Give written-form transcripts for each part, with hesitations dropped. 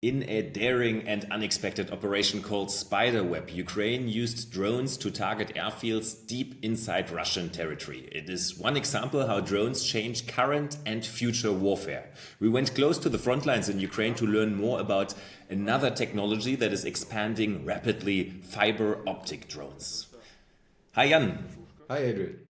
In a daring and unexpected operation called Spiderweb, Ukraine used drones to target airfields deep inside Russian territory. It is one example how drones change current and future warfare. We went close to the front lines in Ukraine to learn more about another technology that is expanding rapidly: fiber-optic drones. Hi Jan. Hi Adrian.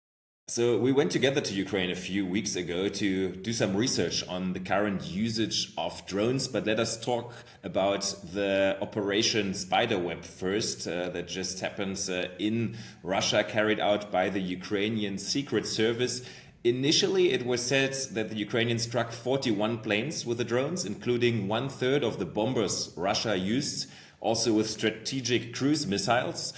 So we went together to Ukraine a few weeks ago to do some research on the current usage of drones, but let us talk about the Operation Spiderweb first, that just happens in Russia, carried out by the Ukrainian Secret Service. Initially, it was said that the Ukrainians struck 41 planes with the drones, including 1/3 of the bombers Russia used, also with strategic cruise missiles.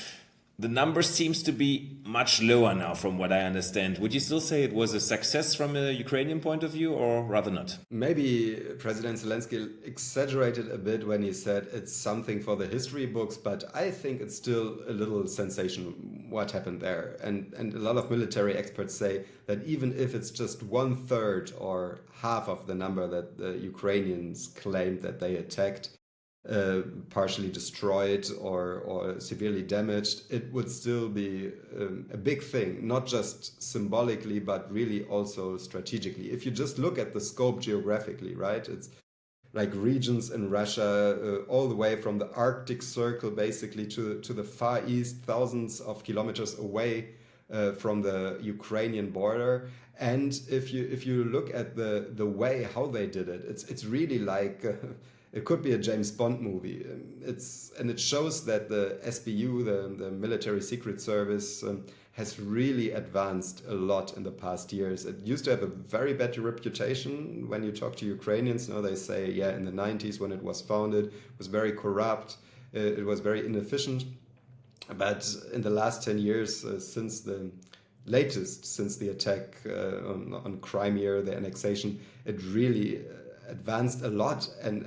The number seems to be much lower now, from what I understand. Would you still say it was a success from a Ukrainian point of view, or rather not? Maybe President Zelensky exaggerated a bit when he said it's something for the history books, but I think it's still a little sensational what happened there. And a lot of military experts say that even if it's just 1/3 or half of the number that the Ukrainians claimed that they attacked, partially destroyed or severely damaged, it would still be a big thing, not just symbolically, but really also strategically. If you just look at the scope geographically, right? It's like regions in Russia, all the way from the Arctic Circle basically to the Far East, thousands of kilometers away from the Ukrainian border. And if you look at the way how they did it, it's really like it could be a James Bond movie. It shows that the SBU, the Military Secret Service, has really advanced a lot in the past years. It used to have a very bad reputation. When you talk to Ukrainians, they say, yeah, in the 90s when it was founded, it was very corrupt, it was very inefficient. But in the last 10 years, since the attack on Crimea, the annexation, it really advanced a lot, and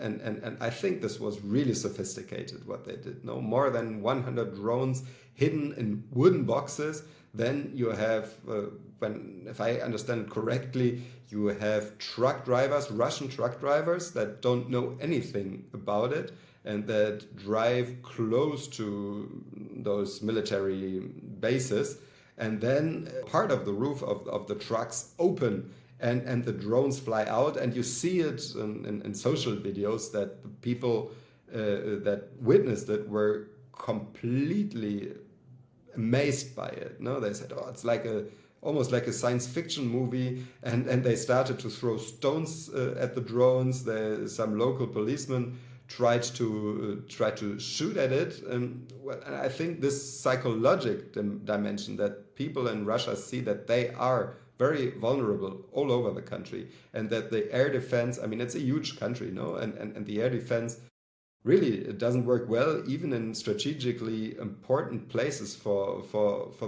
I think this was really sophisticated what they did. No more than 100 drones hidden in wooden boxes. Then you have, if I understand it correctly, you have Russian truck drivers that don't know anything about it and that drive close to those military bases, and then part of the roof of the trucks open. And the drones fly out, and you see it in social videos that the people that witnessed it were completely amazed by it. No, they said, "Oh, it's like almost like a science fiction movie," and they started to throw stones at the drones. Some local policemen tried to shoot at it, and I think this psychological dimension that people in Russia see that they are very vulnerable all over the country, and that the air defense, I mean, it's a huge country, and the air defense really, it doesn't work well, even in strategically important places for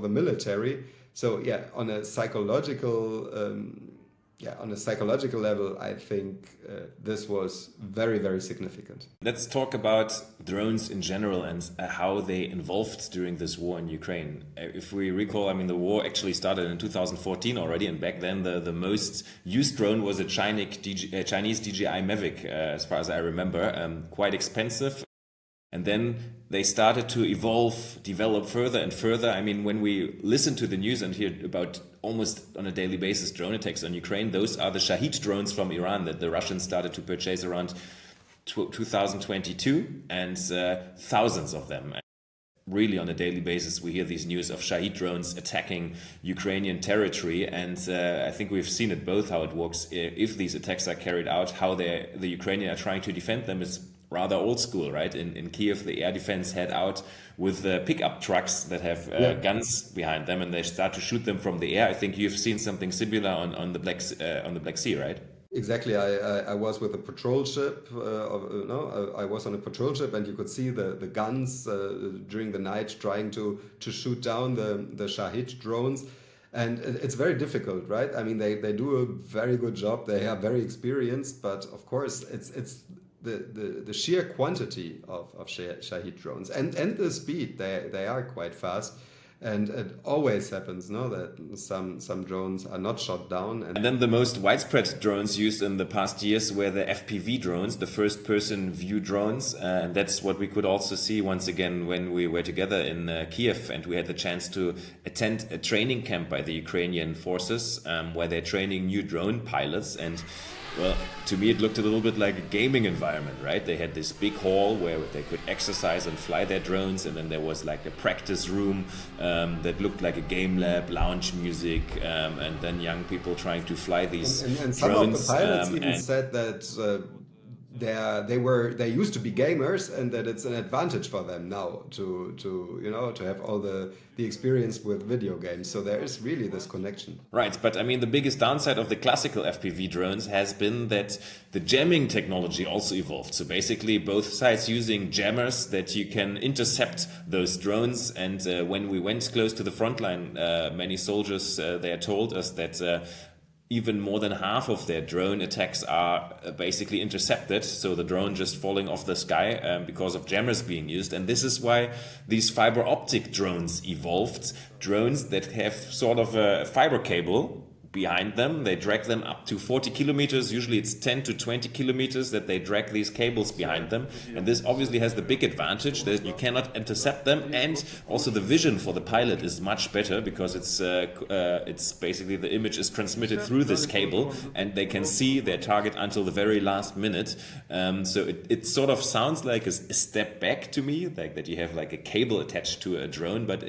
the military. So yeah, on a psychological level, I think this was very, very significant. Let's talk about drones in general and how they evolved during this war in Ukraine. If we recall, I mean, the war actually started in 2014 already, and back then the most used drone was a Chinese DJI Mavic, as far as I remember, quite expensive. And then they started to develop further and further. I mean, when we listen to the news and hear about almost on a daily basis drone attacks on Ukraine, those are the Shahid drones from Iran that the Russians started to purchase around 2022, and thousands of them. Really, on a daily basis, we hear these news of Shahid drones attacking Ukrainian territory, and I think we've seen it both, how it works if these attacks are carried out, how the Ukrainians are trying to defend them. It's rather old school, right? In Kiev, the air defense head out with pickup trucks that have guns behind them, and they start to shoot them from the air. I think you've seen something similar on the Black Sea, right? Exactly. I was with a patrol ship. I was on a patrol ship, and you could see the guns during the night trying to shoot down the Shahid drones. And it's very difficult, right? I mean, they do a very good job. They are very experienced, but of course, it's the sheer quantity of Shahid drones and the speed. They are quite fast. And it always happens, no, that some drones are not shot down. And then the most widespread drones used in the past years were the FPV drones, the first-person view drones. And that's what we could also see once again when we were together in Kiev, and we had the chance to attend a training camp by the Ukrainian forces, where they're training new drone pilots. And well, to me, it looked a little bit like a gaming environment, right? They had this big hall where they could exercise and fly their drones, and then there was like a practice room that looked like a game lab, lounge music, and then young people trying to fly these and some drones. of the pilots even said that they used to be gamers, and that it's an advantage for them now to have all the experience with video games. So there is really this connection. Right, but I mean the biggest downside of the classical FPV drones has been that the jamming technology also evolved. So basically both sides using jammers that you can intercept those drones. And when we went close to the front line, many soldiers there told us that even more than half of their drone attacks are basically intercepted, so the drone just falling off the sky because of jammers being used. And this is why these fiber optic drones evolved, drones that have sort of a fiber cable behind them. They drag them up to 40 kilometers. Usually it's 10 to 20 kilometers that they drag these cables behind them. And this obviously has the big advantage that you cannot intercept them. And also the vision for the pilot is much better because it's basically the image is transmitted through this cable and they can see their target until the very last minute. So it sort of sounds like a step back to me, like that you have like a cable attached to a drone, but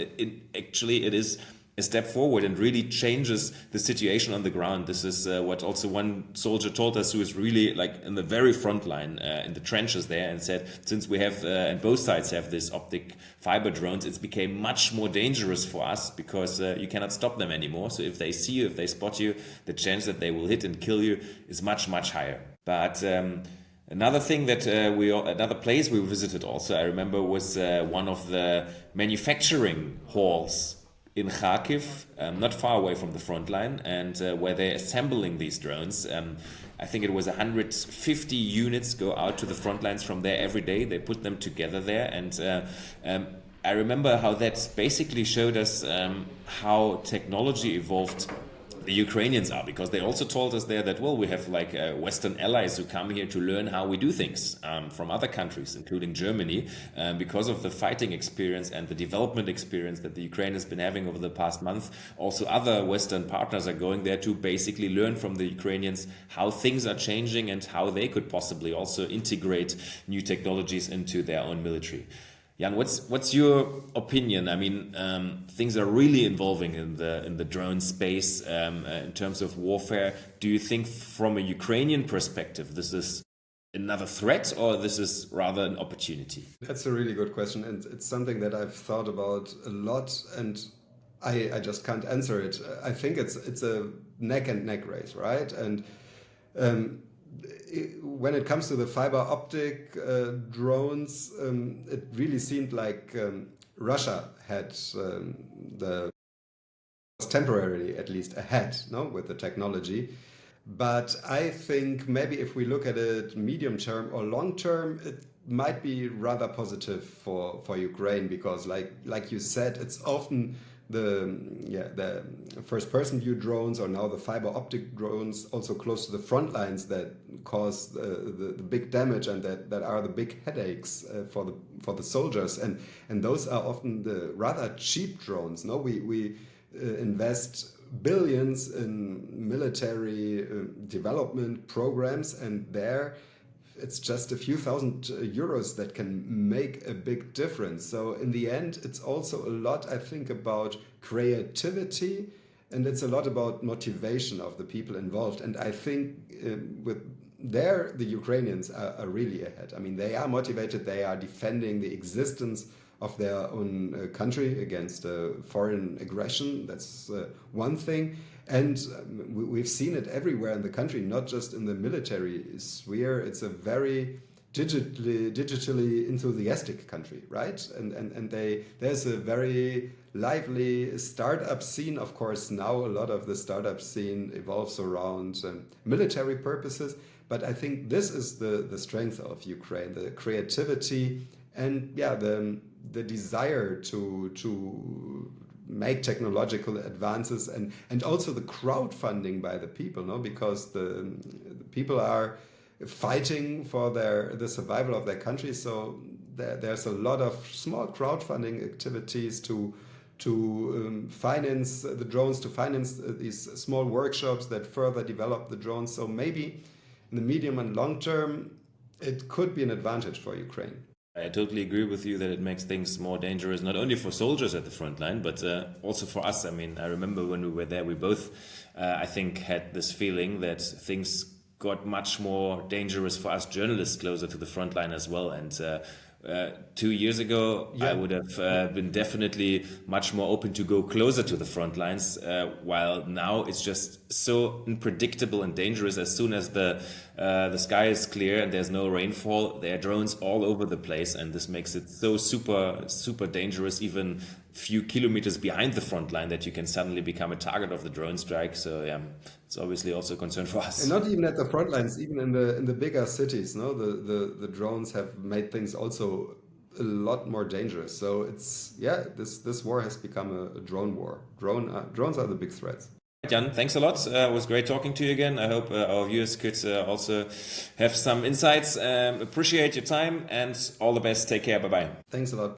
actually it is a step forward and really changes the situation on the ground. This is what also one soldier told us, who is really like in the very front line in the trenches there, and said, since we have and both sides have this optic fiber drones, it's became much more dangerous for us because you cannot stop them anymore. So if they see you, if they spot you, the chance that they will hit and kill you is much, much higher. But another thing that another place we visited also, I remember, was one of the manufacturing halls in Kharkiv, not far away from the front line, and where they're assembling these drones. I think it was 150 units go out to the front lines from there every day. They put them together there, and I remember how that basically showed us how technology evolved the Ukrainians are, because they also told us there that, well, we have like Western allies who come here to learn how we do things from other countries, including Germany, because of the fighting experience and the development experience that the Ukraine has been having over the past month. Also, other Western partners are going there to basically learn from the Ukrainians how things are changing and how they could possibly also integrate new technologies into their own military. Jan, what's your opinion? I mean, things are really evolving in the drone space in terms of warfare. Do you think, from a Ukrainian perspective, this is another threat, or this is rather an opportunity? That's a really good question, and it's something that I've thought about a lot, and I just can't answer it. I think it's a neck and neck race, right? And when it comes to the fiber optic drones, it really seemed like Russia had was temporarily at least ahead, no, with the technology. But I think maybe if we look at it medium term or long term, it might be rather positive for Ukraine, because like you said, it's often the first person view drones, or now the fiber optic drones, also close to the front lines, that cause the big damage and that are the big headaches for the soldiers, and those are often the rather cheap drones. No, we invest billions in military development programs, and there it's just a few thousand euros that can make a big difference. So in the end, it's also a lot, I think, about creativity, and it's a lot about motivation of the people involved. And I think the Ukrainians are really ahead. I mean, they are motivated. They are defending the existence of their own country against foreign aggression. That's one thing. And we've seen it everywhere in the country, not just in the military sphere. It's a very digitally enthusiastic country, right? And there's a very lively startup scene. Of course, now a lot of the startup scene evolves around military purposes. But I think this is the strength of Ukraine, the creativity and the desire to make technological advances, and also the crowdfunding by the people, no, because the people are fighting for the survival of their country. So there's a lot of small crowdfunding activities to finance the drones, to finance these small workshops that further develop the drones. So maybe in the medium and long term, it could be an advantage for Ukraine. I totally agree with you that it makes things more dangerous, not only for soldiers at the front line, but also for us. I mean, I remember when we were there, we both, I think, had this feeling that things got much more dangerous for us journalists closer to the front line as well. And 2 years ago, I would have been definitely much more open to go closer to the front lines, while now it's just so unpredictable and dangerous. As soon as the sky is clear and there's no rainfall, there are drones all over the place, and this makes it so super dangerous, even few kilometers behind the front line, that you can suddenly become a target of the drone strike. So yeah, it's obviously also a concern for us. And not even at the front lines, even in the bigger cities, no, the drones have made things also a lot more dangerous. So it's, yeah, this war has become a drone war. Drones are the big threats. Jan, thanks a lot. It was great talking to you again. I hope our viewers could also have some insights. Appreciate your time and all the best. Take care. Bye-bye. Thanks a lot.